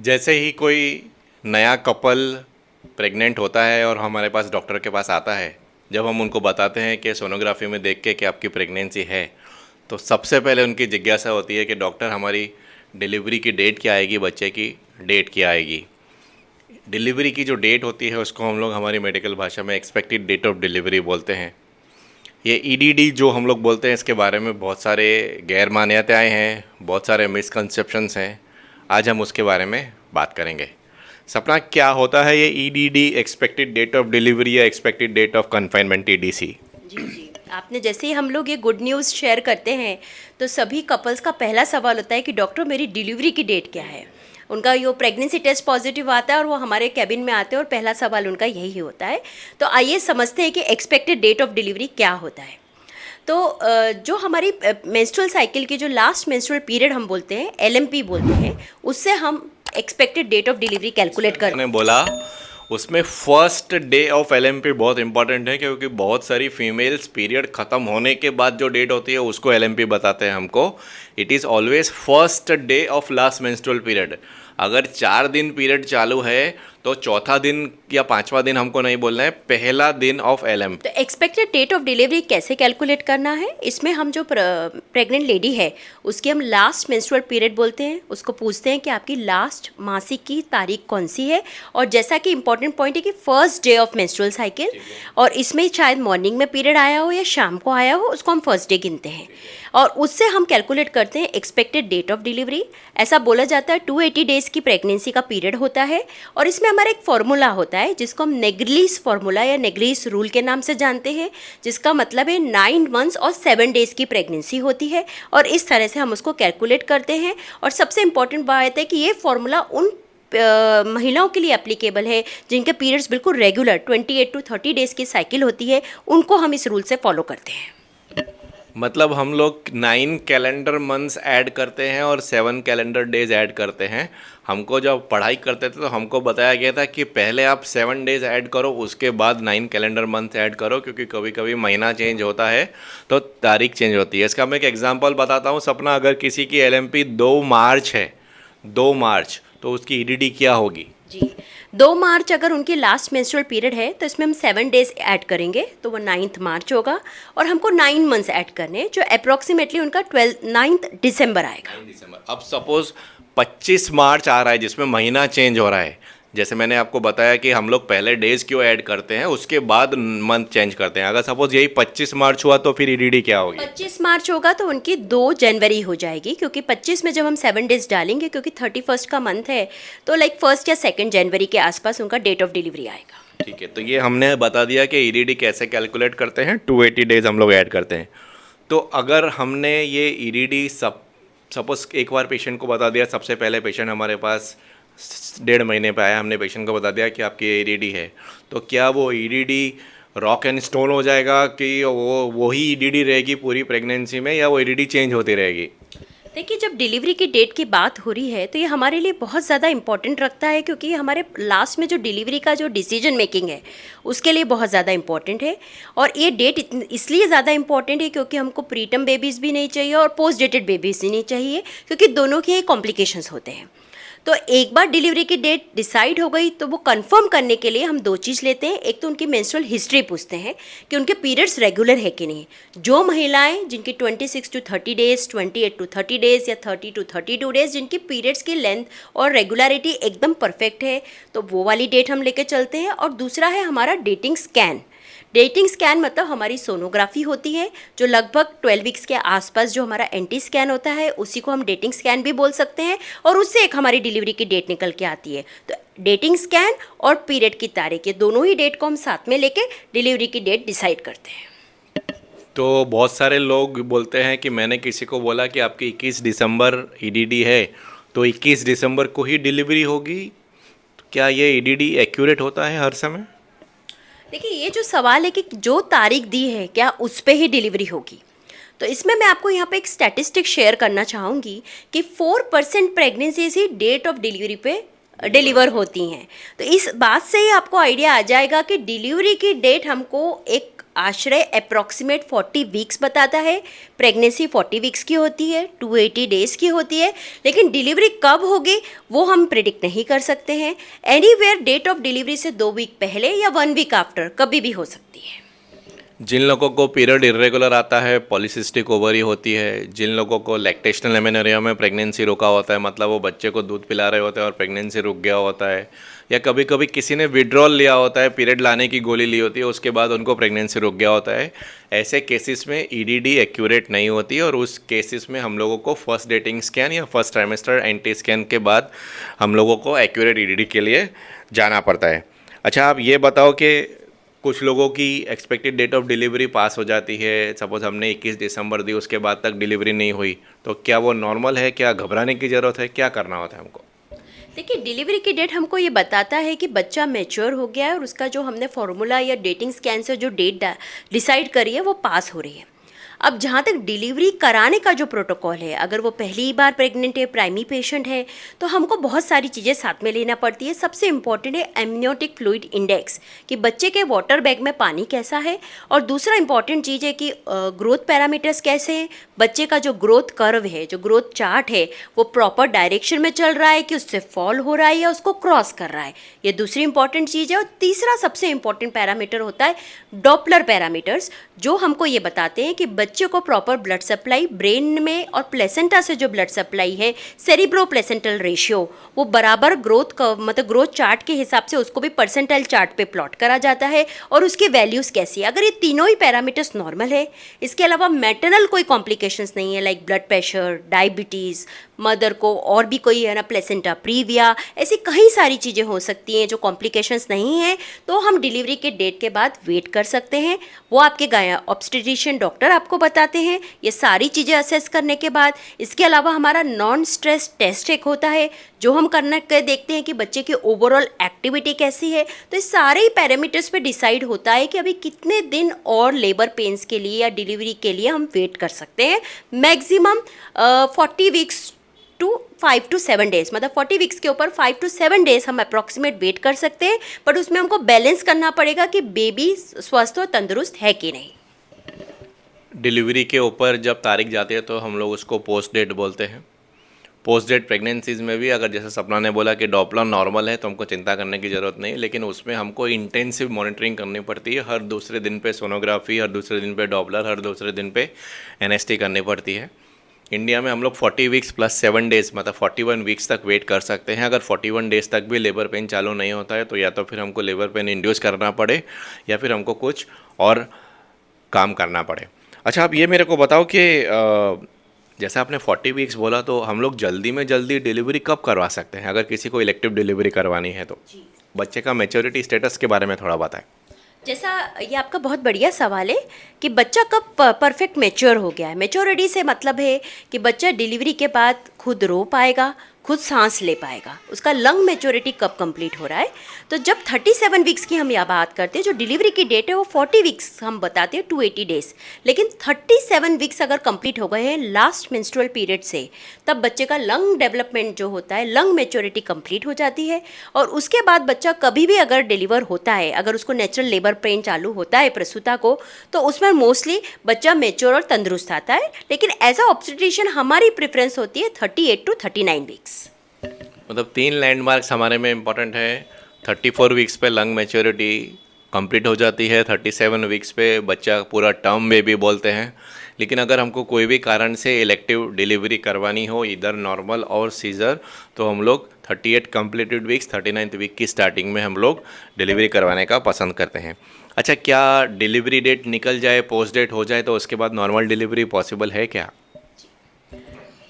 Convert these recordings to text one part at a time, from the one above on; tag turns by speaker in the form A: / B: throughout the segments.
A: जैसे ही कोई नया कपल प्रेग्नेंट होता है और हमारे पास डॉक्टर के पास आता है, जब हम उनको बताते हैं कि सोनोग्राफी में देख के कि आपकी प्रेगनेंसी है, तो सबसे पहले उनकी जिज्ञासा होती है कि डॉक्टर हमारी डिलीवरी की डेट क्या आएगी, बच्चे की डेट क्या आएगी। डिलीवरी की जो डेट होती है उसको हम लोग हमारी मेडिकल भाषा में एक्सपेक्टेड डेट ऑफ डिलीवरी बोलते हैं। ये ईडीडी जो हम लोग बोलते हैं, इसके बारे में बहुत सारे गैर मान्यताएँ हैं, बहुत सारे मिसकंसेप्शंस हैं। आज हम उसके बारे में बात करेंगे। सपना, क्या होता है ये EDD, expected date of delivery या expected date of confinement, EDC?
B: जी जी, आपने जैसे ही हम लोग ये गुड न्यूज़ शेयर करते हैं तो सभी कपल्स का पहला सवाल होता है कि डॉक्टर मेरी डिलीवरी की डेट क्या है। उनका यो प्रेगनेंसी टेस्ट पॉजिटिव आता है और वो हमारे कैबिन में आते हैं और पहला सवाल उनका यही होता है। तो आइए समझते हैं कि एक्सपेक्टेड डेट ऑफ डिलीवरी क्या होता है। तो जो हमारी मेंस्ट्रुअल साइकिल की जो लास्ट मेंस्ट्रुअल पीरियड हम बोलते हैं, एलएमपी बोलते हैं, उससे हम expected date of delivery calculate करते हैं।
A: बोला उसमें फर्स्ट डे ऑफ एलएमपी बहुत इंपॉर्टेंट है, क्योंकि बहुत सारी फीमेल्स पीरियड ख़त्म होने के बाद जो डेट होती है उसको एलएमपी बताते हैं हमको। It is always first day of last menstrual period. अगर 4 दिन पीरियड चालू है तो चौथा दिन या 5वां दिन हमको नहीं बोलना है, पहला दिन ऑफ एलएम।
B: तो एक्सपेक्टेड डेट ऑफ डिलीवरी कैसे कैलकुलेट करना है, इसमें हम जो प्रेग्नेंट लेडी है उसकी हम लास्ट मेंस्ट्रुअल पीरियड बोलते हैं। उसको पूछते हैं कि आपकी लास्ट मासिक की तारीख कौन सी है, और जैसा कि इंपॉर्टेंट पॉइंट है कि first day of menstrual cycle, और इसमें शायद मॉर्निंग में पीरियड आया हो या शाम को आया हो, उसको हम फर्स्ट डे गिनते हैं और उससे हम कैलकुलेट करते हैं एक्सपेक्टेड डेट ऑफ डिलीवरी। ऐसा बोला जाता है 280 डेज़ की प्रेगनेंसी का पीरियड होता है, और इसमें हमारा एक फॉर्मूला होता है जिसको हम नेग्रीस फॉर्मूला या नेग्रीस रूल के नाम से जानते हैं, जिसका मतलब है 9 मंथ्स और 7 डेज़ की प्रेगनेंसी होती है, और इस तरह से हम उसको कैलकुलेट करते हैं। और सबसे इंपॉर्टेंट बात है कि ये फॉर्मूला उन महिलाओं के लिए एप्लीकेबल है जिनके पीरियड्स बिल्कुल रेगुलर 28 to 30 डेज़ की साइकिल होती है, उनको हम इस रूल से फॉलो करते हैं।
A: मतलब हम लोग 9 कैलेंडर मंथ्स ऐड करते हैं और 7 कैलेंडर डेज ऐड करते हैं। हमको जब पढ़ाई करते थे तो हमको बताया गया था कि पहले आप 7 डेज ऐड करो, उसके बाद 9 कैलेंडर मंथ ऐड करो, क्योंकि कभी कभी महीना चेंज होता है तो तारीख चेंज होती है। इसका मैं एक एग्जांपल बताता हूँ। सपना, अगर किसी की एलएमपी 2 मार्च है, 2 मार्च, तो उसकी ईडीडी क्या होगी?
B: जी, 2 मार्च अगर उनकी लास्ट मेंस्ट्रुअल पीरियड है तो इसमें हम 7 डेज ऐड करेंगे तो वो 9th मार्च होगा, और हमको 9 मंथ्स ऐड करने हैं जो अप्रॉक्सीमेटली उनका 9th दिसंबर आएगा।
A: 9 दिसंबर। अब सपोज 25 मार्च आ रहा है जिसमें महीना चेंज हो रहा है। जैसे मैंने आपको बताया कि हम लोग पहले डेज क्यों ऐड करते हैं, उसके बाद मंथ चेंज करते हैं। अगर सपोज यही 25 मार्च हुआ तो फिर ईडीडी क्या होगी?
B: 25 मार्च होगा तो उनकी 2 जनवरी हो जाएगी, क्योंकि 25 में जब हम 7 डेज डालेंगे, क्योंकि 31st का मंथ है, तो लाइक 1 या 2 जनवरी के आसपास उनका डेट ऑफ डिलीवरी आएगा।
A: ठीक है, तो ये हमने बता दिया कि ईडीडी कैसे कैलकुलेट करते हैं। 280 डेज हम लोग ऐड करते हैं। तो अगर हमने ये ईडीडी सपोज एक बार पेशेंट को बता दिया, सबसे पहले पेशेंट हमारे पास 1.5 महीने पे आया, हमने पेशेंट को बता दिया कि आपकी ईडीडी है, तो क्या वो ईडीडी रॉक एंड स्टोन हो जाएगा कि वही ईडीडी रहेगी पूरी प्रेगनेंसी में, या वो ईडीडी चेंज होती रहेगी?
B: देखिए, जब डिलीवरी की डेट की बात हो रही है तो ये हमारे लिए बहुत ज़्यादा इंपॉर्टेंट रखता है, क्योंकि ये हमारे लास्ट में जो डिलीवरी का जो डिसीजन मेकिंग है उसके लिए बहुत ज़्यादा इंपॉर्टेंट है। और ये डेट इसलिए ज़्यादा इंपॉर्टेंट है क्योंकि हमको प्रीटर्म बेबीज़ भी नहीं चाहिए और पोस्ट डेटेड बेबीज़ भी नहीं चाहिए, क्योंकि दोनों के कॉम्प्लिकेशंस होते हैं। तो एक बार डिलीवरी की डेट डिसाइड हो गई तो वो कंफर्म करने के लिए हम 2 चीज़ लेते हैं। एक तो उनकी मेंस्ट्रुअल हिस्ट्री पूछते हैं कि उनके पीरियड्स रेगुलर है कि नहीं। जो महिलाएं जिनकी 26 to 30 डेज़, 28 to 30 डेज़ या 30 to 32 डेज़ जिनकी पीरियड्स की लेंथ और रेगुलरिटी एकदम परफेक्ट है, तो वो वाली डेट हम लेके चलते हैं। और दूसरा है हमारा डेटिंग स्कैन। डेटिंग स्कैन मतलब हमारी सोनोग्राफी होती है, जो लगभग 12 वीक्स के आसपास जो हमारा एंटी स्कैन होता है उसी को हम डेटिंग स्कैन भी बोल सकते हैं, और उससे एक हमारी डिलीवरी की डेट निकल के आती है। तो डेटिंग स्कैन और पीरियड की तारीख, ये दोनों ही डेट को हम साथ में लेके डिलीवरी की डेट डिसाइड करते हैं।
A: तो बहुत सारे लोग बोलते हैं कि मैंने किसी को बोला कि आपकी 21 दिसंबर ईडीडी है, तो 21 दिसंबर को ही डिलीवरी होगी। तो क्या ये ईडीडी एक्यूरेट होता है हर समय?
B: देखिए, ये जो सवाल है कि जो तारीख दी है क्या उस पे ही डिलीवरी होगी, तो इसमें मैं आपको यहाँ पे एक स्टैटिस्टिक शेयर करना चाहूँगी कि 4% प्रेगनेंसीज ही डेट ऑफ डिलीवरी पे डिलीवर होती हैं। तो इस बात से ही आपको आइडिया आ जाएगा कि डिलीवरी की डेट हमको एक आश्रय अप्रॉक्सीमेट 40 वीक्स बताता है। प्रेगनेंसी 40 वीक्स की होती है, 280 डेज़ की होती है, लेकिन डिलीवरी कब होगी वो हम प्रिडिक्ट नहीं कर सकते हैं। एनीवेयर डेट ऑफ डिलीवरी से 2 वीक पहले या 1 वीक आफ्टर कभी भी हो सकती है।
A: जिन लोगों को पीरियड इरेगुलर आता है, पॉलीसिस्टिक ओवरी होती है, जिन लोगों को लैक्टेशनल एमेनोरिया में प्रेगनेंसी रुका होता है, मतलब वो बच्चे को दूध पिला रहे होते हैं और प्रेगनेंसी रुक गया होता है, या कभी कभी किसी ने विड्रॉल लिया होता है, पीरियड लाने की गोली ली होती है, उसके बाद उनको प्रेगनेंसी रुक गया होता है, ऐसे केसेस में ईडीडी एक्यूरेट नहीं होती और उस केसेस में हम लोगों को फर्स्ट डेटिंग स्कैन या फर्स्ट ट्राइमेस्टर एंटी स्कैन के बाद हम लोगों को एक्यूरेट ईडीडी के लिए जाना पड़ता है। अच्छा, आप ये बताओ कि कुछ लोगों की एक्सपेक्टेड डेट ऑफ डिलीवरी पास हो जाती है, सपोज़ हमने 21 दिसंबर दी, उसके बाद तक डिलीवरी नहीं हुई, तो क्या वो नॉर्मल है? क्या घबराने की ज़रूरत है? क्या करना होता है हमको?
B: देखिए, डिलीवरी की डेट हमको ये बताता है कि बच्चा मैच्योर हो गया है और उसका जो हमने फॉर्मूला या डेटिंग स्कैन से जो डेट डिसाइड करी है वो पास हो रही है। अब जहाँ तक डिलीवरी कराने का जो प्रोटोकॉल है, अगर वो पहली बार प्रेग्नेंट है, प्राइमरी पेशेंट है, तो हमको बहुत सारी चीज़ें साथ में लेना पड़ती है। सबसे इम्पॉर्टेंट है एमनियोटिक फ्लूइड इंडेक्स, कि बच्चे के वाटर बैग में पानी कैसा है, और दूसरा इम्पॉर्टेंट चीज़ है कि ग्रोथ पैरामीटर्स कैसे हैं, बच्चे का जो ग्रोथ कर्व है, जो ग्रोथ चार्ट है, वो प्रॉपर डायरेक्शन में चल रहा है कि उससे फॉल हो रहा है या उसको क्रॉस कर रहा है, ये दूसरी इंपॉर्टेंट चीज़ है। और तीसरा सबसे इम्पॉर्टेंट पैरामीटर होता है डॉपलर पैरामीटर्स, जो हमको ये बताते हैं कि बच्चे को प्रॉपर ब्लड सप्लाई ब्रेन में और प्लेसेंटा से जो ब्लड सप्लाई है, सेरिब्रो प्लेसेंटल रेशियो, वो बराबर ग्रोथ मतलब ग्रोथ चार्ट के हिसाब से उसको भी परसेंटाइल चार्ट पे प्लॉट करा जाता है, और उसकी वैल्यूज़ कैसी है। अगर ये तीनों ही पैरामीटर्स नॉर्मल है, इसके अलावा मैटरनल कोई कॉम्प्लिकेशंस नहीं है, like blood pressure, diabetes, mother को और भी कोई है ना प्लेसेंटा प्रीविया, ऐसी कई सारी चीज़ें हो सकती हैं जो कॉम्प्लिकेशंस नहीं हैं, तो हम डिलीवरी के डेट के बाद वेट कर सकते हैं। वो आपके ऑब्स्टेट्रिशियन डॉक्टर आपको बताते हैं ये सारी चीज़ें असेस करने के बाद। इसके अलावा हमारा नॉन स्ट्रेस टेस्ट एक होता है, जो हम करने के देखते हैं कि बच्चे की ओवरऑल एक्टिविटी कैसी है। तो इस सारे ही पैरामीटर्स पे डिसाइड होता है कि अभी कितने दिन और लेबर पेन्स के लिए या डिलीवरी के लिए हम वेट कर सकते हैं। Maximum 40 weeks to 5 to 7 days, मतलब 40 वीक्स के ऊपर 5 to 7 डेज़ हम अप्रॉक्सीमेट वेट कर सकते हैं, बट उसमें हमको बैलेंस करना पड़ेगा कि बेबी स्वस्थ और तंदुरुस्त है कि नहीं।
A: डिलीवरी के ऊपर जब तारीख जाती है तो हम लोग उसको पोस्ट डेट बोलते हैं। पोस्ट डेट प्रेगनेंसीज में भी अगर जैसे सपना ने बोला कि डॉपलर नॉर्मल है तो हमको चिंता करने की ज़रूरत नहीं, लेकिन उसमें हमको इंटेंसिव मॉनिटरिंग करनी पड़ती है। हर दूसरे दिन पे सोनोग्राफी, हर दूसरे दिन पे डॉपलर, हर दूसरे दिन पे एनएसटी करनी पड़ती है। इंडिया में हम लोग 40 वीक्स प्लस 7 डेज़ मतलब 41 वीक्स तक वेट कर सकते हैं। अगर 41 डेज़ तक भी लेबर पेन चालू नहीं होता है तो या तो फिर हमको लेबर पेन इंड्यूस करना पड़े या फिर हमको कुछ और काम करना पड़े। अच्छा, आप ये मेरे को बताओ कि जैसे आपने 40 वीक्स बोला, तो हम लोग जल्दी में जल्दी डिलीवरी कब करवा सकते हैं अगर किसी को इलेक्टिव डिलीवरी करवानी है तो? बच्चे का मैच्योरिटी स्टेटस के बारे में थोड़ा बताएं।
B: जैसा ये आपका बहुत बढ़िया सवाल है कि बच्चा कब परफेक्ट मैच्योर हो गया है। मैच्योरिटी से मतलब है कि बच्चा डिलीवरी के बाद खुद रो पाएगा, खुद सांस ले पाएगा, उसका लंग मैच्योरिटी कब कंप्लीट हो रहा है। तो जब 37 वीक्स की हम यह बात करते हैं, जो डिलीवरी की डेट है वो 40 वीक्स हम बताते हैं 280 डेज़, लेकिन 37 वीक्स अगर कंप्लीट हो गए हैं लास्ट मेंस्ट्रुअल पीरियड से, तब बच्चे का लंग डेवलपमेंट जो होता है, लंग मैच्योरिटी कंप्लीट हो जाती है। और उसके बाद बच्चा कभी भी अगर डिलीवर होता है, अगर उसको नेचुरल लेबर पेन चालू होता है प्रसूता को, तो उसमें मोस्टली बच्चा मैच्योर और तंदुरुस्त आता है। लेकिन एज अ ऑब्स्टेट्रिशियन हमारी प्रेफरेंस होती है 38 to 39 वीक्स।
A: मतलब 3 लैंडमार्क्स हमारे में इम्पॉर्टेंट है। 34 वीक्स पे लंग मैच्योरिटी कंप्लीट हो जाती है, 37 वीक्स पे बच्चा पूरा टर्म बेबी बोलते हैं। लेकिन अगर हमको कोई भी कारण से इलेक्टिव डिलीवरी करवानी हो, इधर नॉर्मल और सीजर, तो हम लोग 38 कंप्लीटेड वीक्स 39th वीक की स्टार्टिंग में हम लोग डिलीवरी करवाने का पसंद करते हैं। अच्छा, क्या डिलीवरी डेट निकल जाए, पोस्ट डेट हो जाए तो उसके बाद नॉर्मल डिलीवरी पॉसिबल है क्या?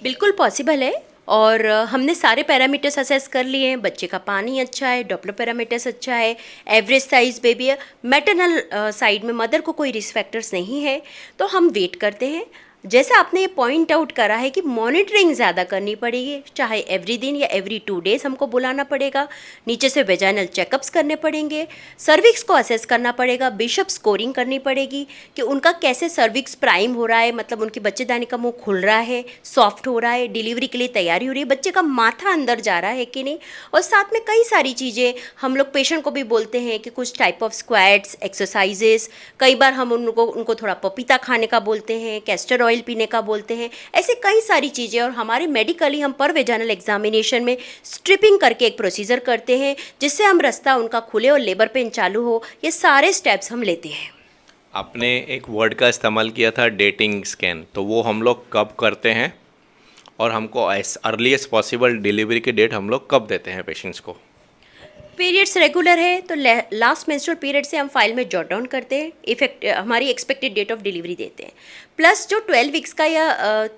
B: बिल्कुल पॉसिबल है, और हमने सारे पैरामीटर्स असेस कर लिए हैं। बच्चे का पानी अच्छा है, डॉपलर पैरामीटर्स अच्छा है, एवरेज साइज बेबी है, मैटरनल साइड में मदर को कोई रिस्क फैक्टर्स नहीं है, तो हम वेट करते हैं। जैसा आपने ये पॉइंट आउट करा है कि मॉनिटरिंग ज़्यादा करनी पड़ेगी, चाहे एवरी दिन या एवरी 2 डेज़ हमको बुलाना पड़ेगा, नीचे से वेजाइनल चेकअप्स करने पड़ेंगे, सर्विक्स को असेस करना पड़ेगा, बिशप स्कोरिंग करनी पड़ेगी कि उनका कैसे सर्विक्स प्राइम हो रहा है, मतलब उनकी बच्चेदानी का मुंह खुल रहा है, सॉफ्ट हो रहा है, डिलीवरी के लिए तैयारी हो रही है, बच्चे का माथा अंदर जा रहा है कि नहीं। और साथ में कई सारी चीज़ें हम लोग पेशेंट को भी बोलते हैं कि कुछ टाइप ऑफ स्क्वाट्स एक्सरसाइजेस, कई बार हम उनको थोड़ा पपीता खाने का बोलते हैं, कैस्टर ऑयल पीने का बोलते हैं, ऐसे कई सारी चीज़ें। और हमारे मेडिकली हम पर वेजाइनल एग्जामिनेशन में स्ट्रिपिंग करके एक प्रोसीजर करते हैं जिससे हम रास्ता उनका खुले और लेबर पेन चालू हो, ये सारे स्टेप्स हम लेते हैं।
A: आपने एक वर्ड का इस्तेमाल किया था डेटिंग स्कैन, तो वो हम लोग कब करते हैं और हमको as early as possible delivery की डेट हम लोग कब देते हैं पेशेंट्स को?
B: पीरियड्स रेगुलर है तो लास्ट मेंस्ट्रुअल पीरियड से हम फाइल में जॉट डाउन करते हैं, इफेक्ट हमारी एक्सपेक्टेड डेट ऑफ डिलीवरी देते हैं। प्लस जो 12 वीक्स का या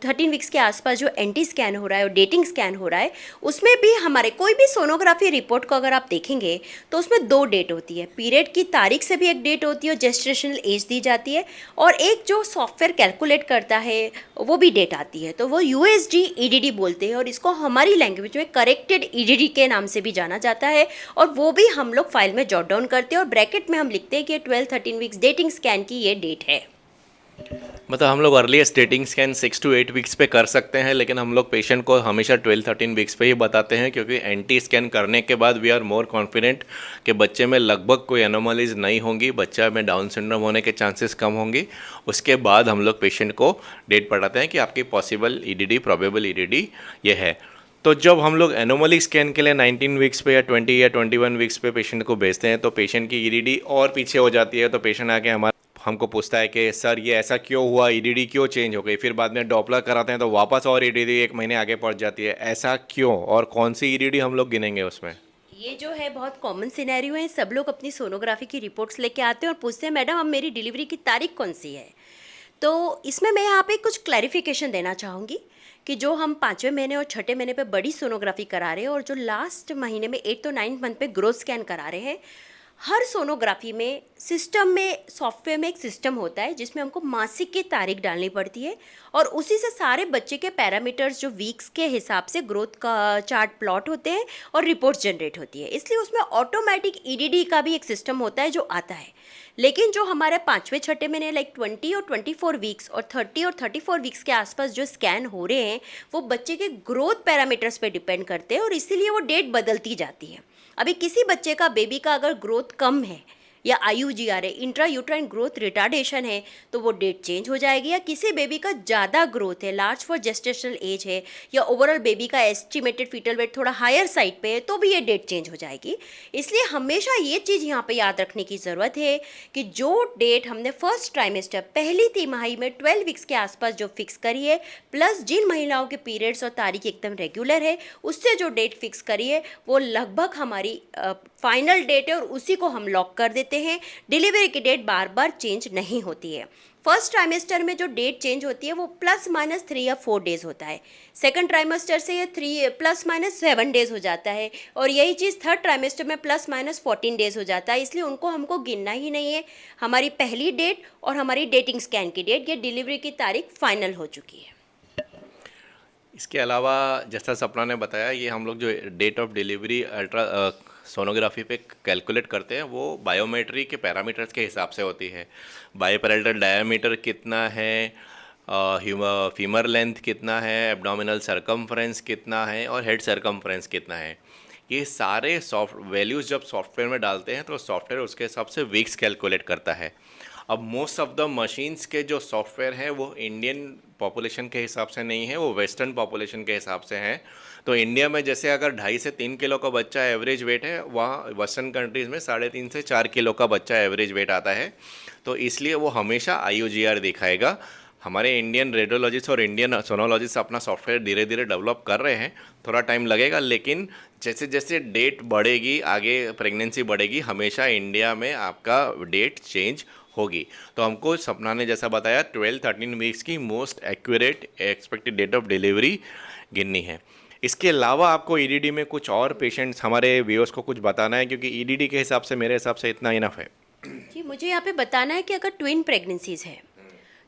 B: 13 वीक्स के आसपास जो एंटी स्कैन हो रहा है और डेटिंग स्कैन हो रहा है, उसमें भी हमारे कोई भी सोनोग्राफी रिपोर्ट को अगर आप देखेंगे तो उसमें 2 डेट होती है। पीरियड की तारीख से भी एक डेट होती है और जेस्टेशनल एज दी जाती है, और एक जो सॉफ्टवेयर कैलकुलेट करता है वो भी डेट आती है, तो वो USG EDD बोलते हैं और इसको हमारी लैंग्वेज में करेक्टेड EDD के नाम से भी जाना जाता है। और वो भी हम लोग फाइल में जॉट डाउन करते हैं और ब्रैकेट में हम लिखते हैं कि 12-13 वीक्स डेटिंग स्कैन की ये डेट है।
A: मतलब हम लोग earliest dating scan 6 to 8 weeks पे कर सकते हैं, लेकिन हम लोग पेशेंट को हमेशा 12-13 वीक्स पे ही बताते हैं, क्योंकि एंटी स्कैन करने के बाद वी आर मोर कॉन्फिडेंट कि बच्चे में लगभग कोई एनोमलीज नहीं होंगी, बच्चा में डाउन सिंड्रोम होने के चांसेस कम होंगी। उसके बाद हम लोग पेशेंट को डेट बताते हैं कि आपकी पॉसिबल EDD, प्रोबेबल EDD ये है। तो जब हम लोग एनोमली स्कैन के लिए 19 वीक्स पे या 20 या 21 वीक्स पे पेशेंट को भेजते हैं, तो पेशेंट की EDD और पीछे हो जाती है। तो पेशेंट आके हमको पूछता है कि सर ये ऐसा क्यों हुआ, EDD क्यों चेंज हो गई। फिर बाद में डॉपलर कराते हैं तो वापस और EDD 1 महीने आगे पहुंच जाती है। ऐसा क्यों, और कौन सी EDD हम लोग गिनेंगे उसमें?
B: ये जो है बहुत कॉमन सिनेरियो है, सब लोग अपनी सोनोग्राफी की रिपोर्ट्स लेके आते हैं और पूछते हैं मैडम अब मेरी डिलीवरी की तारीख कौन सी है। तो इसमें मैं यहाँ पे कुछ क्लैरिफिकेशन देना चाहूँगी कि जो हम 5वें महीने और छठे महीने पे बड़ी सोनोग्राफी करा रहे हैं और जो लास्ट महीने में 8 to 9 मंथ पे ग्रोथ स्कैन करा रहे हैं, हर सोनोग्राफी में सिस्टम में सॉफ्टवेयर में एक सिस्टम होता है जिसमें हमको मासिक की तारीख डालनी पड़ती है और उसी से सारे बच्चे के पैरामीटर्स जो वीक्स के हिसाब से ग्रोथ का चार्ट प्लॉट होते हैं और रिपोर्ट्स जनरेट होती है। इसलिए उसमें ऑटोमेटिक EDD का भी एक सिस्टम होता है जो आता है। लेकिन जो हमारे 5वें छठे महीने लाइक 20 और 24 वीक्स और 30 और 34 वीक्स के आसपास जो स्कैन हो रहे हैं, वो बच्चे के ग्रोथ पैरामीटर्स पे डिपेंड करते हैं और इसीलिए वो डेट बदलती जाती है। अभी किसी बच्चे का, बेबी का अगर ग्रोथ कम है या IUGR है, इंट्रा यूट्राइन ग्रोथ रिटार्डेशन है, तो वो डेट चेंज हो जाएगी। या किसी बेबी का ज़्यादा ग्रोथ है, लार्ज फॉर जेस्टेशनल एज है, या ओवरऑल बेबी का एस्टिमेटेड फीटल वेट थोड़ा हायर साइड पे है, तो भी ये डेट चेंज हो जाएगी। इसलिए हमेशा ये चीज़ यहाँ पे याद रखने की ज़रूरत है कि जो डेट हमने फर्स्ट ट्राइमेस्टर पहली तिमाही में 12 वीक्स के आसपास जो फिक्स करी है, प्लस जिन महिलाओं के पीरियड्स और तारीख एकदम रेगुलर है, उससे जो डेट फिक्स करी है वो लगभग हमारी फाइनल डेट है और उसी को हम लॉक कर देते हैं। डिलीवरी की डेट बार बार चेंज नहीं होती है। फर्स्ट ट्राइमेस्टर में जो डेट चेंज होती है वो +-3 या 4 डेज़ होता है। सेकंड ट्राइमेस्टर से ये 3 +-7 डेज़ हो जाता है और यही चीज़ थर्ड ट्राइमेस्टर में +-14 डेज़ हो जाता है। इसलिए उनको हमको गिनना ही नहीं है। हमारी पहली डेट और हमारी डेटिंग स्कैन की डेट, ये डिलीवरी की तारीख फाइनल हो चुकी है।
A: इसके अलावा जैसा सपना ने बताया, ये हम लोग जो date of delivery ultra sonography पे कैलकुलेट करते हैं वो बायोमेट्री के पैरामीटर्स के हिसाब से होती है। बायोपेराइटल डायमीटर कितना है, फीमर लेंथ कितना है, एब्डोमिनल सरकमफ्रेंस कितना है और हेड सरकमफ्रेंस कितना है। ये सारे सॉफ्ट वैल्यूज़ जब सॉफ्टवेयर में डालते हैं तो सॉफ्टवेयर उसके हिसाब से वीक्स कैलकुलेट करता है। अब मोस्ट ऑफ द मशीन्स के जो सॉफ्टवेयर हैं वो इंडियन पॉपुलेशन के हिसाब से नहीं है, वो वेस्टर्न पॉपुलेशन के हिसाब से हैं। तो इंडिया में जैसे अगर 2.5 से 3 किलो का बच्चा एवरेज वेट है, वहाँ वेस्टर्न कंट्रीज़ में 3.5 से 4 किलो का बच्चा एवरेज वेट आता है। तो इसलिए वो हमेशा IUGR दिखाएगा। हमारे इंडियन रेडियोलॉजिस्ट और इंडियन सोनोलॉजिस्ट अपना सॉफ्टवेयर धीरे धीरे डेवलप कर रहे हैं, थोड़ा टाइम लगेगा, लेकिन जैसे जैसे डेट बढ़ेगी, आगे प्रेगनेंसी बढ़ेगी, हमेशा इंडिया में आपका डेट चेंज होगी। तो हमको सपना ने जैसा बताया 12-13 वीक्स की most accurate expected date of delivery गिननी है। इसके अलावा आपको EDD में कुछ और पेशेंट्स हमारे व्यूअर्स को कुछ बताना है, क्योंकि EDD के हिसाब से मेरे हिसाब से इतना इनफ है।
B: जी, मुझे यहाँ पे बताना है कि अगर ट्विन प्रेगनेंसीज़ है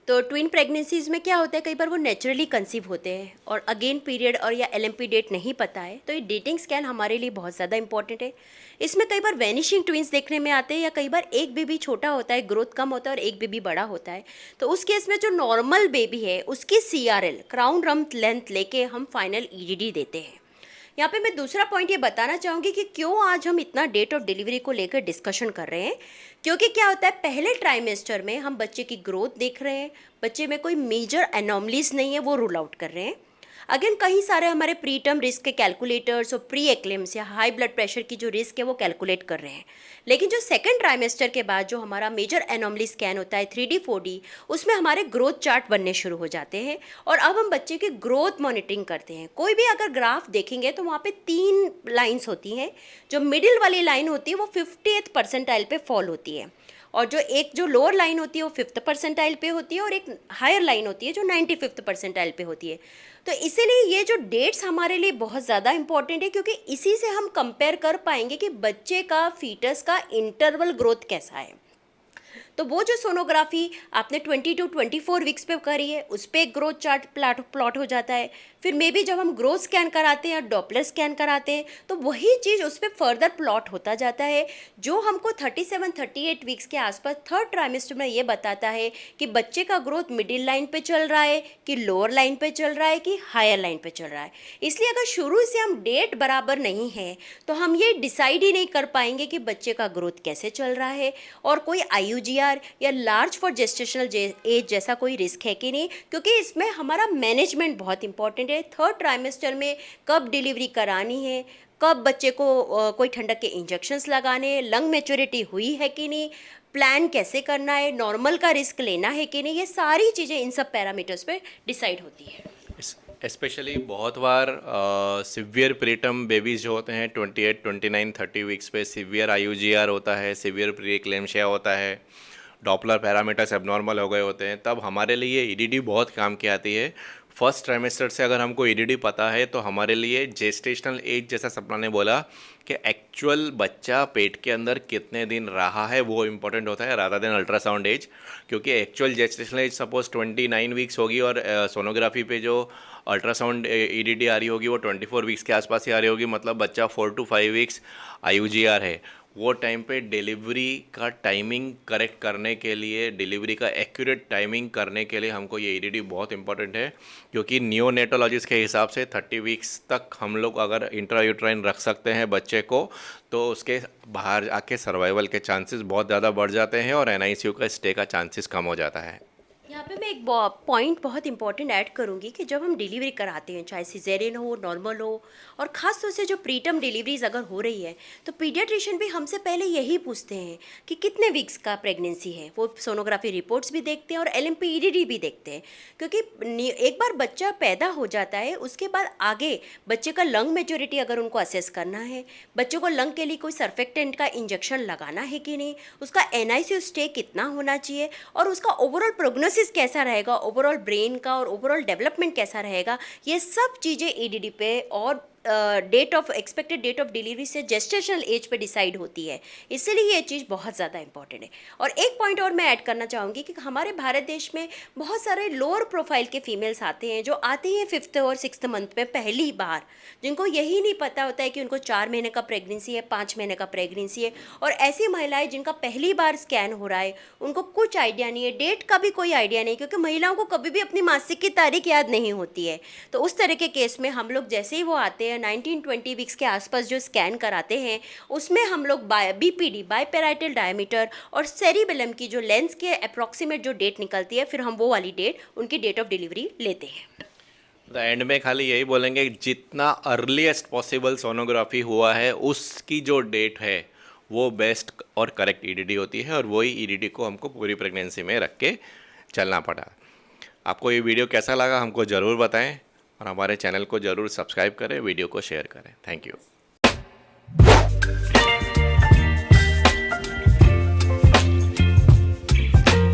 B: तो ट्विन प्रेगनेंसीज़ में क्या होता है, कई बार वो नेचुरली कंसीव होते हैं और अगेन पीरियड और या एलएमपी डेट नहीं पता है, तो ये डेटिंग स्कैन हमारे लिए बहुत ज़्यादा इंपॉर्टेंट है। इसमें कई बार वैनिशिंग ट्विंस देखने में आते हैं, या कई बार एक बेबी छोटा होता है, ग्रोथ कम होता है, और एक बेबी बड़ा होता है। तो उस केस में जो नॉर्मल बेबी है उसकी CRL क्राउन रम्प लेंथ लेके हम फाइनल EDD देते हैं। यहाँ पे मैं दूसरा पॉइंट ये बताना चाहूँगी कि क्यों आज हम इतना डेट ऑफ डिलीवरी को लेकर डिस्कशन कर रहे हैं। क्योंकि क्या होता है, पहले ट्राइमेस्टर में हम बच्चे की ग्रोथ देख रहे हैं, बच्चे में कोई मेजर एनॉमलीज नहीं है वो रूल आउट कर रहे हैं। अगेन कई सारे हमारे प्री टर्म रिस्क के कैलकुलेटर्स और प्री एक्लेम्स या हाई ब्लड प्रेशर की जो रिस्क है वो कैलकुलेट कर रहे हैं। लेकिन जो सेकंड ट्राइमेस्टर के बाद जो हमारा मेजर एनॉमली स्कैन होता है 3D 4D, उसमें हमारे ग्रोथ चार्ट बनने शुरू हो जाते हैं और अब हम बच्चे की ग्रोथ मॉनिटरिंग करते हैं। कोई भी अगर ग्राफ देखेंगे तो वहाँ पे 3 लाइन्स होती हैं। जो मिडिल वाली लाइन होती है वो 50th परसेंटाइल पे फॉल होती है, और जो लोअर लाइन होती है वो 5th परसेंटाइल पे होती है, और एक हायर लाइन होती है जो 95th परसेंटाइल पे होती है। तो इसीलिए ये जो डेट्स हमारे लिए बहुत ज़्यादा इंपॉर्टेंट है, क्योंकि इसी से हम कंपेयर कर पाएंगे कि बच्चे का फीटस का इंटरवल ग्रोथ कैसा है। तो वो जो सोनोग्राफी आपने 20 to 24 वीक्स पे करी है, उस पर एक ग्रोथ चार्ट प्लॉट हो जाता है। फिर मे बी जब हम ग्रोथ स्कैन कराते हैं या डॉपलर स्कैन कराते हैं तो वही चीज़ उस पर फर्दर प्लॉट होता जाता है, जो हमको 37-38 वीक्स के आसपास थर्ड ट्राइमेस्टर में ये बताता है कि बच्चे का ग्रोथ मिडिल लाइन पे चल रहा है कि लोअर लाइन पे चल रहा है कि हायर लाइन पे चल रहा है। इसलिए अगर शुरू से हम डेट बराबर नहीं है तो हम ये डिसाइड ही नहीं कर पाएंगे कि बच्चे का ग्रोथ कैसे चल रहा है और कोई IUGR या लार्ज फॉर जेस्टेशनल एज जैसा कोई रिस्क है कि नहीं, क्योंकि इसमें हमारा मैनेजमेंट बहुत इंपॉर्टेंट है। थर्ड ट्राइमेस्टर में कब डिलीवरी करानी है, कब बच्चे को कोई ठंडक के इंजेक्शंस लगाने हैं, लंग मैच्योरिटी हुई है कि नहीं, प्लान कैसे करना है, नॉर्मल का रिस्क लेना है कि नहीं, ये सारी चीज़ें इन सब पैरामीटर्स पे डिसाइड होती है।
A: स्पेशली बहुत बार सिवियर प्रीटर्म बेबीज जो होते हैं 28, 29, 30 वीक्स पे सिवियर IUGR होता है, सिवियर प्री एक्लेम्शिया होता है, डॉपलर पैरामीटर्स एबनॉर्मल हो गए होते हैं, तब हमारे लिए EDD बहुत काम की आती है। फर्स्ट ट्राइमेस्टर से अगर हमको EDD पता है तो हमारे लिए जेस्टेशनल एज, जैसा सपना ने बोला कि एक्चुअल बच्चा पेट के अंदर कितने दिन रहा है, वो इम्पोर्टेंट होता है रादर देन अल्ट्रासाउंड एज। क्योंकि actual gestational age suppose 29 weeks होगी और सोनोग्राफी पे जो अल्ट्रासाउंड EDD आ रही होगी वो 24 वीक्स के आसपास ही आ रही होगी, मतलब बच्चा 4 to 5 वीक्स IUGR है। वो टाइम पे डिलीवरी का टाइमिंग करेक्ट करने के लिए, डिलीवरी का एक्यूरेट टाइमिंग करने के लिए हमको ये EDD बहुत इंपॉर्टेंट है। क्योंकि नियोनेटोलॉजिस्ट के हिसाब से 30 वीक्स तक हम लोग अगर इंट्रायूट्राइन रख सकते हैं बच्चे को तो उसके बाहर आके सर्वाइवल के चांसेस बहुत ज़्यादा बढ़ जाते हैं और NICU का स्टे का चांसेस कम हो जाता है।
B: यहाँ पे मैं एक पॉइंट बहुत इंपॉर्टेंट ऐड करूँगी कि जब हम डिलीवरी कराते हैं, चाहे सिजेरियन हो, नॉर्मल हो, और ख़ास तौर से जो प्रीटर्म डिलीवरीज अगर हो रही है तो पीडियाट्रिशियन भी हमसे पहले यही पूछते हैं कि कितने वीक्स का प्रेगनेंसी है। वो सोनोग्राफी रिपोर्ट्स भी देखते हैं और LMP EDD भी देखते हैं, क्योंकि एक बार बच्चा पैदा हो जाता है उसके बाद आगे बच्चे का लंग मेच्योरिटी अगर उनको असेस करना है, बच्चों को लंग के लिए कोई सर्फेक्टेंट का इंजेक्शन लगाना है कि नहीं, उसका NICU स्टे कितना होना चाहिए और उसका ओवरऑल प्रोग्नोसिस कैसा रहेगा, ओवरऑल ब्रेन का और ओवरऑल डेवलपमेंट कैसा रहेगा, ये सब चीज़ें EDD पे और एक्सपेक्टेड डेट ऑफ डिलीवरी से जेस्टेशनल एज पे डिसाइड होती है। इसलिए ये चीज़ बहुत ज़्यादा इंपॉर्टेंट है। और एक पॉइंट और मैं ऐड करना चाहूँगी कि हमारे भारत देश में बहुत सारे लोअर प्रोफाइल के फीमेल्स आते हैं जो आते हैं 5th और 6th मंथ में पहली बार, जिनको यही नहीं पता होता है कि उनको 4 महीने का प्रेगनेंसी है, 5 महीने का प्रेगनेंसी है। और ऐसी महिलाएं जिनका पहली बार स्कैन हो रहा है, उनको कुछ आइडिया नहीं है, डेट का भी कोई आइडिया नहीं, क्योंकि महिलाओं को कभी भी अपनी मासिक की तारीख याद नहीं होती है। तो उस तरह के केस में हम लोग जैसे ही वो आते हैं 19-20 वीक्स के आसपास जो स्कैन कराते हैं उसमें हम लोग BPD बाइपेराइटल डायमीटर और सेरिबेलम की जो लेंस के अप्रॉक्सीमेट जो डेट निकलती है, फिर हम वो वाली डेट उनकी डेट ऑफ डिलीवरी लेते हैं।
A: द एंड में खाली यही बोलेंगे जितना अर्लीस्ट पॉसिबल सोनोग्राफी हुआ है उसकी जो डेट है वो बेस्ट और करेक्ट EDD होती है, और वही EDD को हमको पूरी प्रेगनेंसी में रख के चलना पड़ा। आपको ये वीडियो कैसा लगा हमको ज़रूर बताएं और हमारे चैनल को ज़रूर सब्सक्राइब करें, वीडियो को शेयर करें। Thank you.